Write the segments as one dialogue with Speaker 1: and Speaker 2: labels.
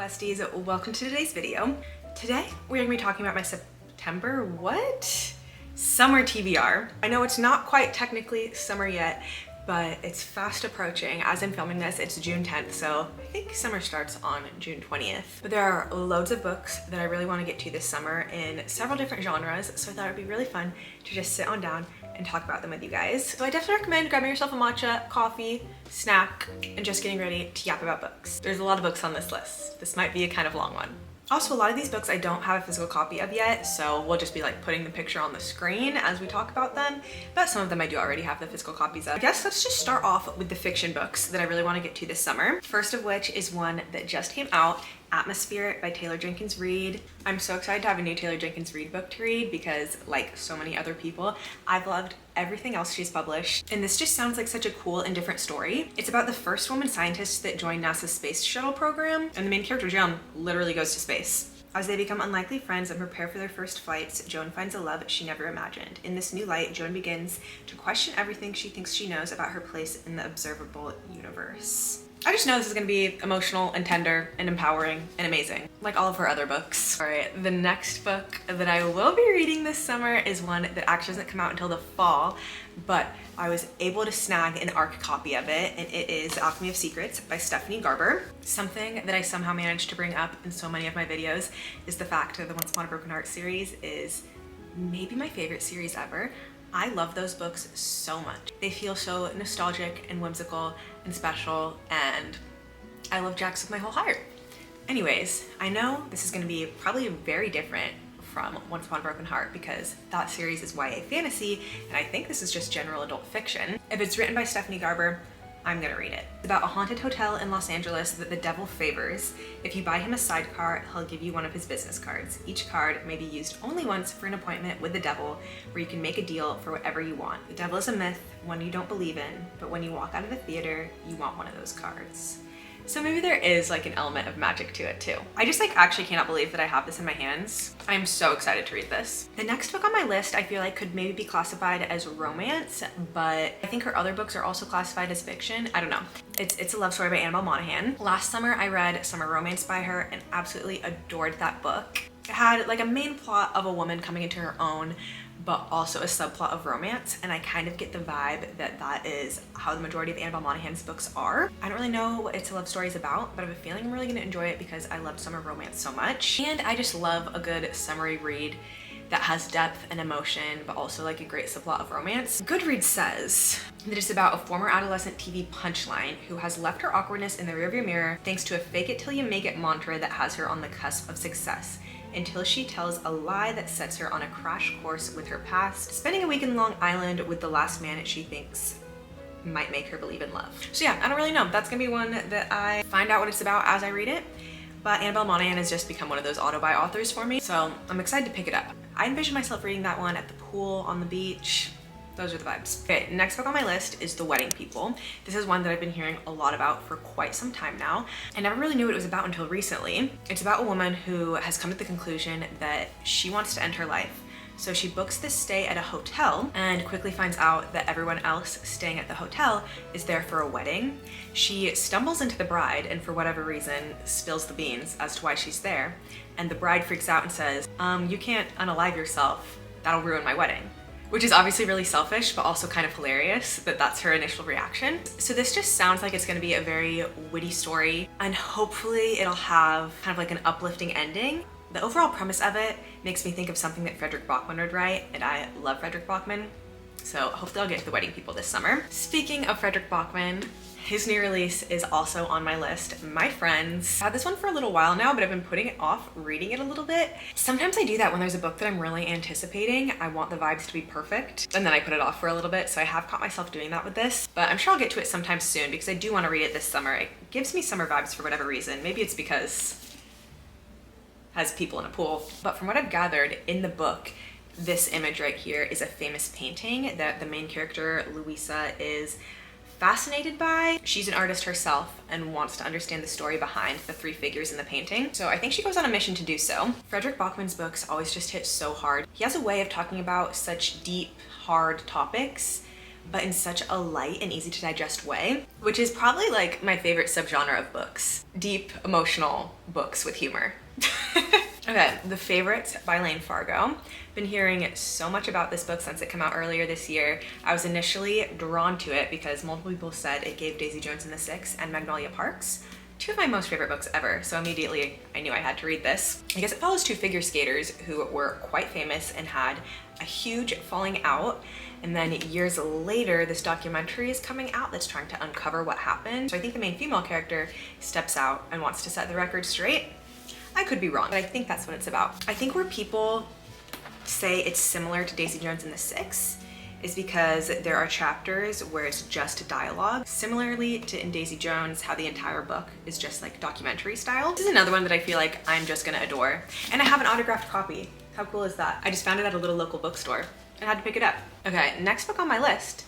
Speaker 1: besties, welcome to today's video. Today we're going to be talking about my summer TBR. I know it's not quite technically summer yet, but it's fast approaching. As I'm filming this, it's June 10th, so I think summer starts on June 20th. But there are loads of books that I really want to get to this summer in several different genres, so I thought it'd be really fun to just sit on down and talk about them with you guys. So I definitely recommend grabbing yourself a matcha, coffee, snack, and just getting ready to yap about books. There's a lot of books on this list. This might be a kind of long one. Also, a lot of these books I don't have a physical copy of yet, so we'll just be like putting the picture on the screen as we talk about them, but some of them I do already have the physical copies of. I guess let's just start off with the fiction books that I really want to get to this summer. First of which is one that just came out, Atmosphere by Taylor Jenkins Reid. I'm so excited to have a new Taylor Jenkins Reid book to read because, like so many other people, I've loved everything else she's published, and this just sounds like such a cool and different story. It's about the first woman scientist that joined NASA's space shuttle program, and the main character, Joan, literally goes to space. As they become unlikely friends and prepare for their first flights, Joan finds a love she never imagined. In this new light, Joan begins to question everything she thinks she knows about her place in the observable universe. I just know this is going to be emotional and tender and empowering and amazing, like all of her other books. All right, the next book that I will be reading this summer is one that actually doesn't come out until the fall, but I was able to snag an ARC copy of it, and it is Alchemy of Secrets by Stephanie Garber. Something that I somehow managed to bring up in so many of my videos is the fact that the Once Upon a Broken Heart series is maybe my favorite series ever. I love those books so much. They feel so nostalgic and whimsical and special, and I love Jax with my whole heart. Anyways, I know this is going to be probably very different from Once Upon a Broken Heart because that series is YA fantasy, and I think this is just general adult fiction. If it's written by Stephanie Garber, I'm gonna read it. It's about a haunted hotel in Los Angeles that the devil favors. If you buy him a sidecar, he'll give you one of his business cards. Each card may be used only once for an appointment with the devil, where you can make a deal for whatever you want. The devil is a myth, one you don't believe in, but when you walk out of the theater, you want one of those cards. So maybe there is like an element of magic to it too. I just actually cannot believe that I have this in my hands. I'm so excited to read this. The next book on my list I feel like could maybe be classified as romance, but I think her other books are also classified as fiction. I don't know. It's a love story by Annabelle Monaghan. Last summer I read Summer Romance by her and absolutely adored that book. It had like a main plot of a woman coming into her own, but also a subplot of romance, and I kind of get the vibe that that is how the majority of Annabelle Monaghan's books are. I don't really know what It's a Love Story is about, but I have a feeling I'm really gonna enjoy it because I love summer romance so much, and I just love a good summery read that has depth and emotion, but also like a great subplot of romance. Goodreads says that it's about a former adolescent TV punchline who has left her awkwardness in the rearview mirror thanks to a fake it till you make it mantra that has her on the cusp of success, until she tells a lie that sets her on a crash course with her past, spending a week in Long Island with the last man that she thinks might make her believe in love. So yeah, I don't really know. That's gonna be one that I find out what it's about as I read it, but Annabelle Monaghan has just become one of those auto-buy authors for me, so I'm excited to pick it up. I envision myself reading that one at the pool, on the beach. Those are the vibes. Okay, next book on my list is The Wedding People. This is one that I've been hearing a lot about for quite some time now. I never really knew what it was about until recently. It's about a woman who has come to the conclusion that she wants to end her life. So she books this stay at a hotel and quickly finds out that everyone else staying at the hotel is there for a wedding. She stumbles into the bride and for whatever reason spills the beans as to why she's there. And the bride freaks out and says, you can't unalive yourself. That'll ruin my wedding. Which is obviously really selfish, but also kind of hilarious that that's her initial reaction. So this just sounds like it's gonna be a very witty story, and hopefully it'll have kind of like an uplifting ending. The overall premise of it makes me think of something that Frederick Bachman would write, and I love Frederick Bachman. So hopefully I'll get to The Wedding People this summer. Speaking of Frederick Bachman, his new release is also on my list, My Friends. I've had this one for a little while now, but I've been putting it off reading it a little bit. Sometimes I do that when there's a book that I'm really anticipating. I want the vibes to be perfect, and then I put it off for a little bit, so I have caught myself doing that with this. But I'm sure I'll get to it sometime soon because I do want to read it this summer. It gives me summer vibes for whatever reason. Maybe it's because it has people in a pool. But from what I've gathered in the book, this image right here is a famous painting that the main character, Louisa, is fascinated by. She's an artist herself and wants to understand the story behind the three figures in the painting. So I think she goes on a mission to do so. Frederick Bachman's books always just hit so hard. He has a way of talking about such deep, hard topics, but in such a light and easy to digest way, which is probably like my favorite subgenre of books. Deep, emotional books with humor. Okay, The Favorites by Lane Fargo. Been hearing so much about this book since it came out earlier this year. I was initially drawn to it because multiple people said it gave Daisy Jones and the Six and Magnolia Parks, two of my most favorite books ever, so immediately I knew I had to read this. I guess it follows two figure skaters who were quite famous and had a huge falling out, and then years later this documentary is coming out that's trying to uncover what happened. So I think the main female character steps out and wants to set the record straight. I could be wrong, but I think that's what it's about. I think where people say it's similar to Daisy Jones and the Six is because there are chapters where it's just dialogue. Similarly to in Daisy Jones, how the entire book is just like documentary style. This is another one that I feel like I'm just gonna adore. And I have an autographed copy. How cool is that? I just found it at a little local bookstore and had to pick it up. Okay, next book on my list,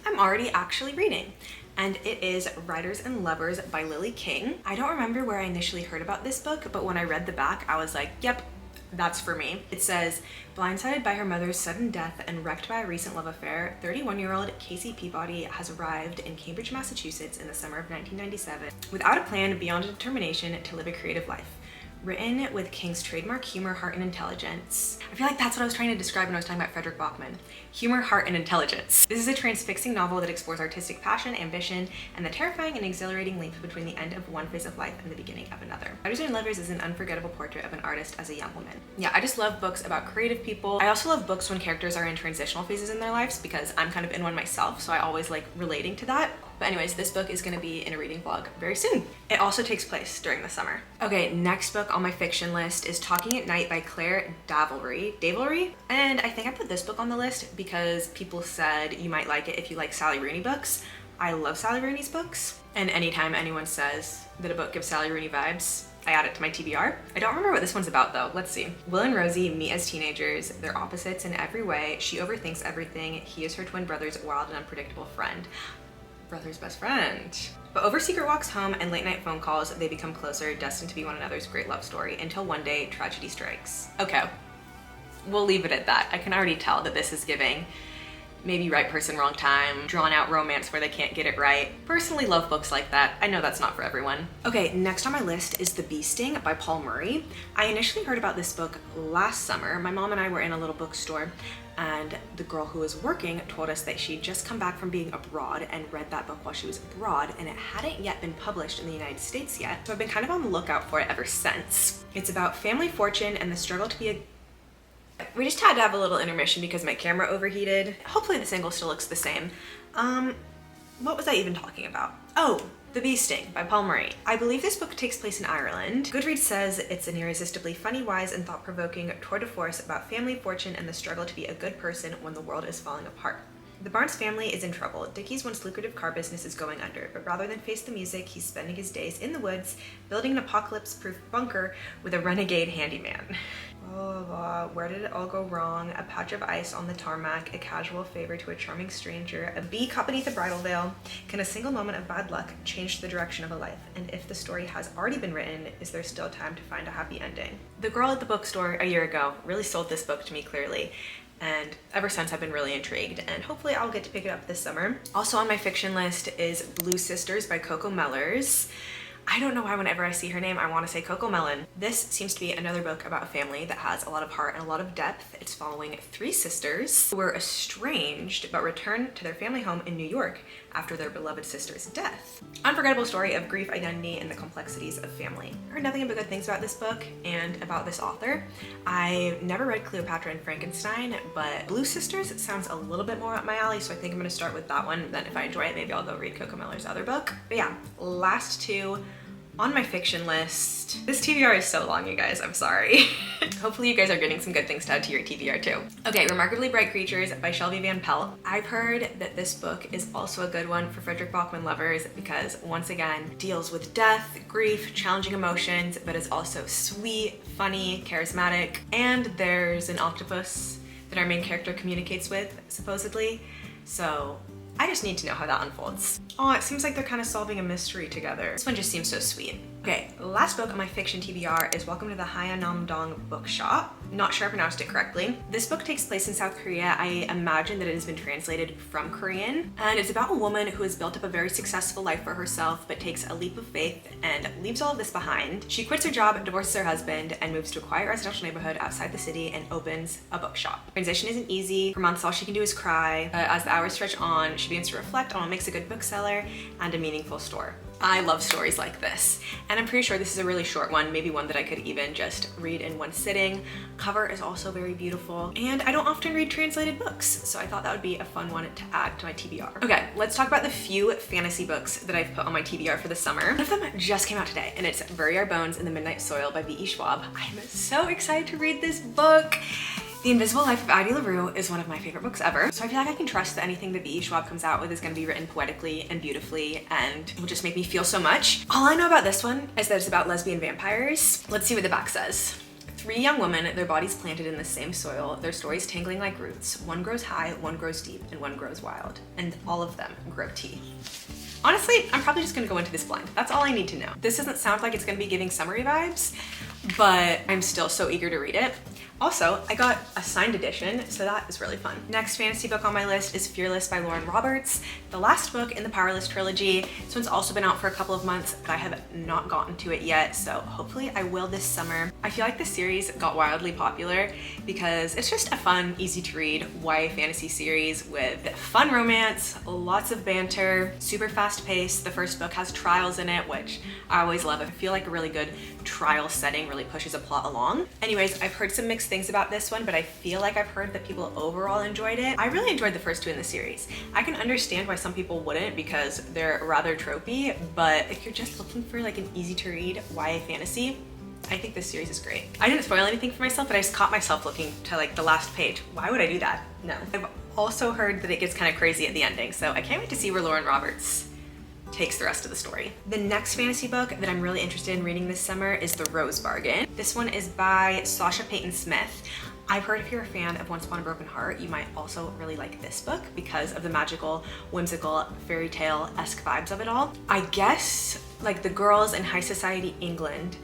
Speaker 1: I'm already actually reading. And it is Writers and Lovers by Lily King. I don't remember where I initially heard about this book, but when I read the back, I was like, yep, that's for me. It says, blindsided by her mother's sudden death and wrecked by a recent love affair, 31-year-old Casey Peabody has arrived in Cambridge, Massachusetts in the summer of 1997 without a plan beyond a determination to live a creative life. Written with King's trademark humor, heart, and intelligence. I feel like that's what I was trying to describe when I was talking about Frederick Bachman. Humor, heart, and intelligence. This is a transfixing novel that explores artistic passion, ambition, and the terrifying and exhilarating link between the end of one phase of life and the beginning of another. Writers and Lovers is an unforgettable portrait of an artist as a young woman. Yeah, I just love books about creative people. I also love books when characters are in transitional phases in their lives because I'm kind of in one myself, so I always like relating to that. But anyways, this book is gonna be in a reading vlog very soon. It also takes place during the summer. Okay, next book on my fiction list is Talking at Night by Claire Davelry. And I think I put this book on the list because people said you might like it if you like Sally Rooney books. I love Sally Rooney's books. And anytime anyone says that a book gives Sally Rooney vibes, I add it to my TBR. I don't remember what this one's about though. Let's see. Will and Rosie meet as teenagers. They're opposites in every way. She overthinks everything. He is her twin brother's wild and unpredictable friend. Brother's best friend. But over secret walks home and late night phone calls, they become closer, destined to be one another's great love story, until one day tragedy strikes. Okay, we'll leave it at that. I can already tell that this is giving maybe right person, wrong time, drawn out romance where they can't get it right. Personally love books like that. I know that's not for everyone. Okay, next on my list is The Bee Sting by Paul Murray. I initially heard about this book last summer. My mom and I were in a little bookstore and the girl who was working told us that she'd just come back from being abroad and read that book while she was abroad, and it hadn't yet been published in the United States yet. So I've been kind of on the lookout for it ever since. It's about family fortune and the struggle to be a... We just had to have a little intermission because my camera overheated. Hopefully this angle still looks the same. What was I even talking about? Oh, The Bee Sting by Paul Murray. I believe this book takes place in Ireland. Goodreads says it's an irresistibly funny, wise, and thought-provoking tour de force about family fortune and the struggle to be a good person when the world is falling apart. The Barnes family is in trouble. Dickie's once lucrative car business is going under, but rather than face the music, he's spending his days in the woods, building an apocalypse-proof bunker with a renegade handyman. Blah, blah, blah. Where did it all go wrong? A patch of ice on the tarmac, a casual favor to a charming stranger, a bee caught beneath a bridal veil. Can a single moment of bad luck change the direction of a life? And if the story has already been written, is there still time to find a happy ending? The girl at the bookstore a year ago really sold this book to me clearly. And ever since I've been really intrigued, and hopefully I'll get to pick it up this summer. Also on my fiction list is Blue Sisters by Coco Mellors. I don't know why whenever I see her name, I want to say Coco Melon. This seems to be another book about a family that has a lot of heart and a lot of depth. It's following three sisters who were estranged but returned to their family home in New York after their beloved sister's death. Unforgettable story of grief, identity, and the complexities of family. I heard nothing but good things about this book and about this author. I never read Cleopatra and Frankenstein, but Blue Sisters sounds a little bit more up my alley, so I think I'm gonna start with that one. Then if I enjoy it, maybe I'll go read Coco Meller's other book. But yeah, last two on my fiction list. This TBR is so long, you guys, I'm sorry. Hopefully you guys are getting some good things to add to your TBR too. Okay, Remarkably Bright Creatures by Shelby Van Pelt. I've heard that this book is also a good one for Frederick Bachman lovers because once again, deals with death, grief, challenging emotions, but is also sweet, funny, charismatic, and there's an octopus that our main character communicates with, supposedly. So I just need to know how that unfolds. Oh, it seems like they're kind of solving a mystery together. This one just seems so sweet. Okay, last book on my fiction TBR is Welcome to the Hayanamdong Bookshop. Not sure I pronounced it correctly. This book takes place in South Korea. I imagine that it has been translated from Korean. And it's about a woman who has built up a very successful life for herself, but takes a leap of faith and leaves all of this behind. She quits her job, divorces her husband, and moves to a quiet residential neighborhood outside the city and opens a bookshop. Transition isn't easy. For months, all she can do is cry. As the hours stretch on, she begins to reflect on what makes a good bookseller and a meaningful store. I love stories like this, and I'm pretty sure this is a really short one, maybe one that I could even just read in one sitting. Cover is also very beautiful, and I don't often read translated books, so I thought that would be a fun one to add to my TBR. Okay, let's talk about the few fantasy books that I've put on my TBR for the summer. One of them just came out today, and it's Bury Our Bones in the Midnight Soil by V.E. Schwab. I'm so excited to read this book. The Invisible Life of Ivy LaRue is one of my favorite books ever, so I feel like I can trust that anything that V.E. Schwab comes out with is going to be written poetically and beautifully and will just make me feel so much. All I know about this one is that it's about lesbian vampires. Let's see what the back says. 3 young women, their bodies planted in the same soil, their stories tangling like roots. One grows high, one grows deep, and one grows wild. And all of them grow tea. Honestly, I'm probably just gonna go into this blind. That's all I need to know. This doesn't sound like it's gonna be giving summery vibes, but I'm still so eager to read it. Also, I got a signed edition, so that is really fun. Next fantasy book on my list is Fearless by Lauren Roberts, the last book in the Powerless trilogy. This one's also been out for a couple of months, but I have not gotten to it yet, so hopefully I will this summer. I feel like this series got wildly popular because it's just a fun, easy to read YA fantasy series with fun romance, lots of banter, super fast paced. The first book has trials in it, which I always love. I feel like a really good trial setting really pushes a plot along. Anyways, I've heard some mixed things about this one, but I feel like I've heard that people overall enjoyed it. I really enjoyed the first 2 in the series. I can understand why some people wouldn't because they're rather tropey, but if you're just looking for like an easy to read YA fantasy, I think this series is great. I didn't spoil anything for myself, but I just caught myself looking to like the last page. Why would I do that? No. I've also heard that it gets kind of crazy at the ending, so I can't wait to see where Lauren Roberts takes the rest of the story. The next fantasy book that I'm really interested in reading this summer is The Rose Bargain. This one is by Sasha Payton Smith. I've heard if you're a fan of Once Upon a Broken Heart, you might also really like this book because of the magical, whimsical, fairy tale-esque vibes of it all. I guess like the girls in high society England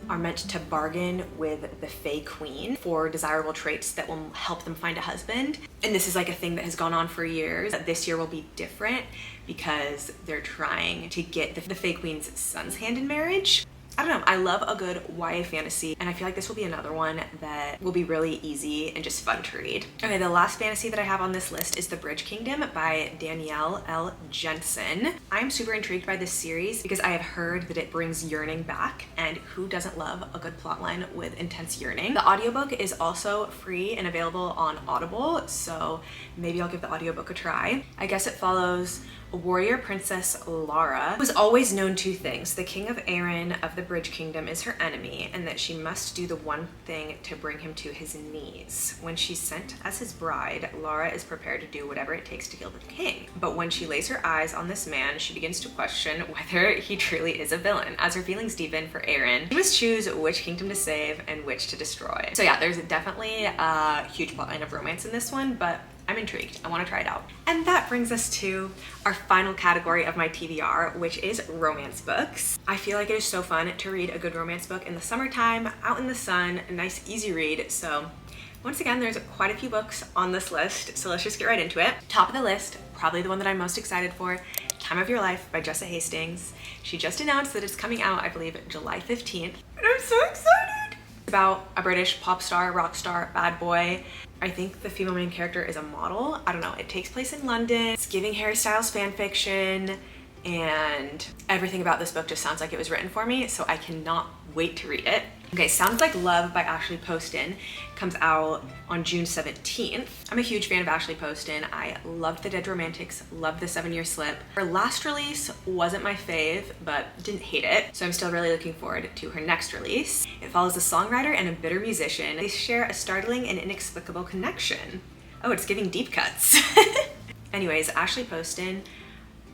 Speaker 1: are meant to bargain with the Fae Queen for desirable traits that will help them find a husband. And this is like a thing that has gone on for years. This year will be different because they're trying to get the Fae Queen's son's hand in marriage. I don't know, I love a good YA fantasy, and I feel like this will be another one that will be really easy and just fun to read. Okay, the last fantasy that I have on this list is The Bridge Kingdom by Danielle L. Jensen. I'm super intrigued by this series because I have heard that it brings yearning back, and who doesn't love a good plotline with intense yearning? The audiobook is also free and available on Audible, so maybe I'll give the audiobook a try. I guess it follows a warrior princess, Lara, who has always known 2 things. The king of Erin of the Bridge Kingdom is her enemy, and that she must do the one thing to bring him to his knees. When she's sent as his bride, Lara is prepared to do whatever it takes to kill the king. But when she lays her eyes on this man, she begins to question whether he truly is a villain. As her feelings deepen for Erin, she must choose which kingdom to save and which to destroy. So yeah, there's definitely a huge plotline of romance in this one, but I'm intrigued. I want to try it out. And that brings us to our final category of my TBR, which is romance books. I feel like it is so fun to read a good romance book in the summertime, out in the sun, a nice easy read. So once again, there's quite a few books on this list, so let's just get right into it. Top of the list, probably the one that I'm most excited for, Time of Your Life by Jessa Hastings. She just announced that it's coming out, I believe, July 15th, and I'm so excited. It's about a British pop star, rock star, bad boy. I think the female main character is a model. I don't know, it takes place in London. It's giving Harry Styles fan fiction, and everything about this book just sounds like it was written for me, so I cannot wait to read it. Okay, Sounds Like Love by Ashley Poston comes out on June 17th. I'm a huge fan of Ashley Poston. I loved The Dead Romantics, loved The 7-Year Slip. Her last release wasn't my fave, but didn't hate it, so I'm still really looking forward to her next release. It follows a songwriter and a bitter musician. They share a startling and inexplicable connection. Oh, it's giving deep cuts. Anyways, Ashley Poston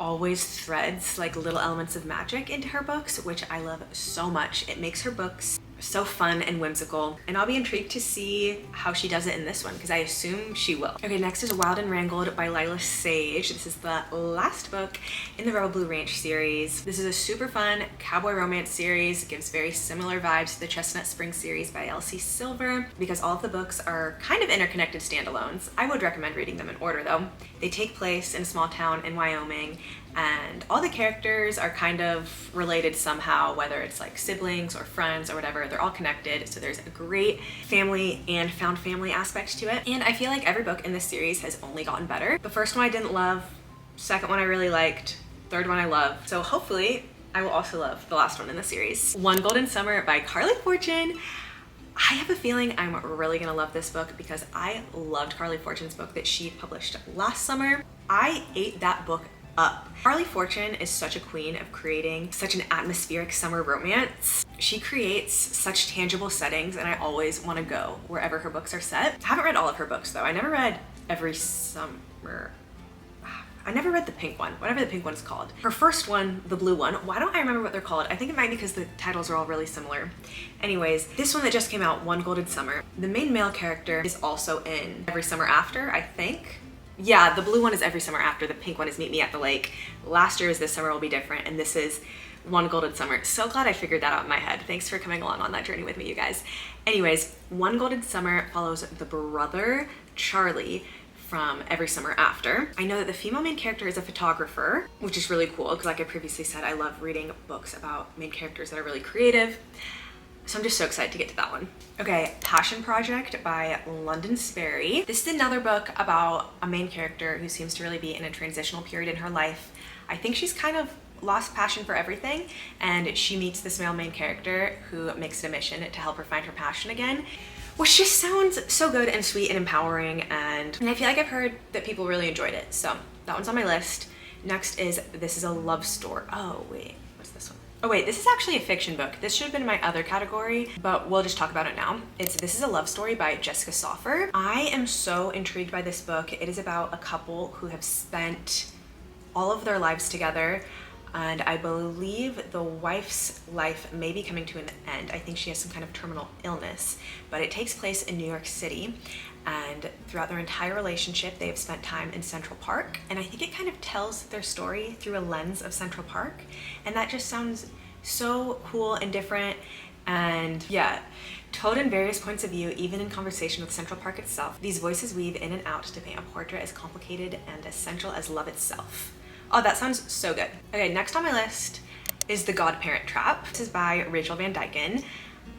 Speaker 1: always threads like little elements of magic into her books, which I love so much. It makes her books so fun and whimsical, and I'll be intrigued to see how she does it in this one because I assume she will. Okay, next is Wild and Wrangled by Lila Sage. This is the last book in the Rebel Blue Ranch series. This is a super fun cowboy romance series. It gives very similar vibes to the Chestnut Spring series by Elsie Silver because all of the books are kind of interconnected standalones. I would recommend reading them in order though. They take place in a small town in Wyoming, and all the characters are kind of related somehow, whether it's like siblings or friends or whatever. They're all connected, so there's a great family and found family aspect to it. And I feel like every book in this series has only gotten better. The first one I didn't love, second one I really liked, third one I love. So hopefully I will also love the last one in the series. One Golden Summer by Carly Fortune. I have a feeling I'm really gonna love this book because I loved Carly Fortune's book that she published last summer. I ate that book up. Carly Fortune is such a queen of creating such an atmospheric summer romance. She creates such tangible settings, and I always want to go wherever her books are set. I haven't read all of her books though. I never read Every Summer. I never read the pink one, whatever the pink one's called. Her first one, the blue one, why don't I remember what they're called? I think it might be because the titles are all really similar. Anyways, this one that just came out, One Golden Summer, the main male character is also in Every Summer After, I think. Yeah, the blue one is Every Summer After, the pink one is Meet Me at the Lake. Last year's This Summer Will Be Different, and this is One Golden Summer. So glad I figured that out in my head. Thanks for coming along on that journey with me, you guys. Anyways, One Golden Summer follows the brother, Charlie, from Every Summer After. I know that the female main character is a photographer, which is really cool because like I previously said, I love reading books about main characters that are really creative. So I'm just so excited to get to that one. Okay, Passion Project by London Sperry. This is another book about a main character who seems to really be in a transitional period in her life. I think she's kind of lost passion for everything, and she meets this male main character who makes it a mission to help her find her passion again, which just sounds so good and sweet and empowering, and I feel like I've heard that people really enjoyed it, so that one's on my list. Next is This Is a Love Story. Oh wait, what's this one? Oh wait, this is actually a fiction book. This should have been in my other category, but we'll just talk about it now. This Is a Love Story by Jessica Soffer. I am so intrigued by this book. It is about a couple who have spent all of their lives together, and I believe the wife's life may be coming to an end. I think she has some kind of terminal illness, but it takes place in New York City, and throughout their entire relationship, they have spent time in Central Park, and I think it kind of tells their story through a lens of Central Park, and that just sounds so cool and different, and yeah, told in various points of view, even in conversation with Central Park itself. These voices weave in and out to paint a portrait as complicated and as central as love itself. Oh, that sounds so good. Okay, next on my list is The Godparent Trap. This is by Rachel Van Dyken.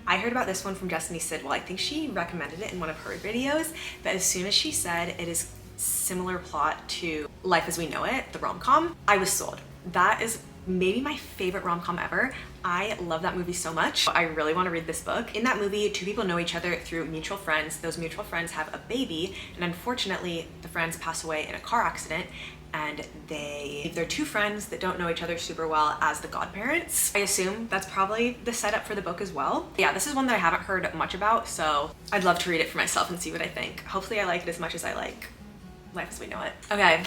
Speaker 1: I heard about this one from Destiny Sidwell. I think she recommended it in one of her videos, but as soon as she said it is similar plot to Life as We Know It, the rom-com, I was sold. That is maybe my favorite rom-com ever. I love that movie so much. I really want to read this book. In that movie, two people know each other through mutual friends. Those mutual friends have a baby, and unfortunately, the friends pass away in a car accident, and they're two friends that don't know each other super well as the godparents. I assume that's probably the setup for the book as well. Yeah, this is one that I haven't heard much about, so I'd love to read it for myself and see what I think. Hopefully I like it as much as I like Life as We Know It. Okay.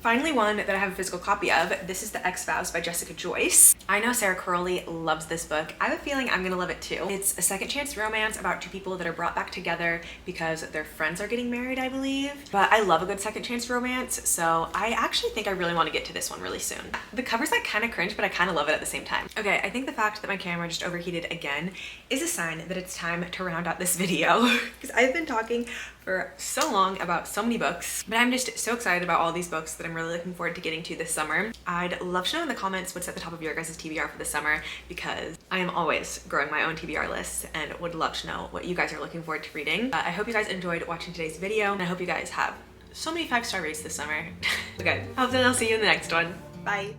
Speaker 1: Finally, one that I have a physical copy of. This is The Ex-Vows by Jessica Joyce. I know Sarah Crowley loves this book. I have a feeling I'm gonna love it too. It's a second chance romance about two people that are brought back together because their friends are getting married, I believe. But I love a good second chance romance, so I actually think I really want to get to this one really soon. The cover's like kind of cringe, but I kind of love it at the same time. Okay, I think the fact that my camera just overheated again is a sign that it's time to round out this video because I've been talking for so long about so many books, but I'm just so excited about all these books that I'm really looking forward to getting to this summer. I'd love to know in the comments what's at the top of your guys' TBR for the summer, because I am always growing my own TBR list and would love to know what you guys are looking forward to reading. I hope you guys enjoyed watching today's video, and I hope you guys have so many 5-star rates this summer. Okay, hope then I'll see you in the next one. Bye.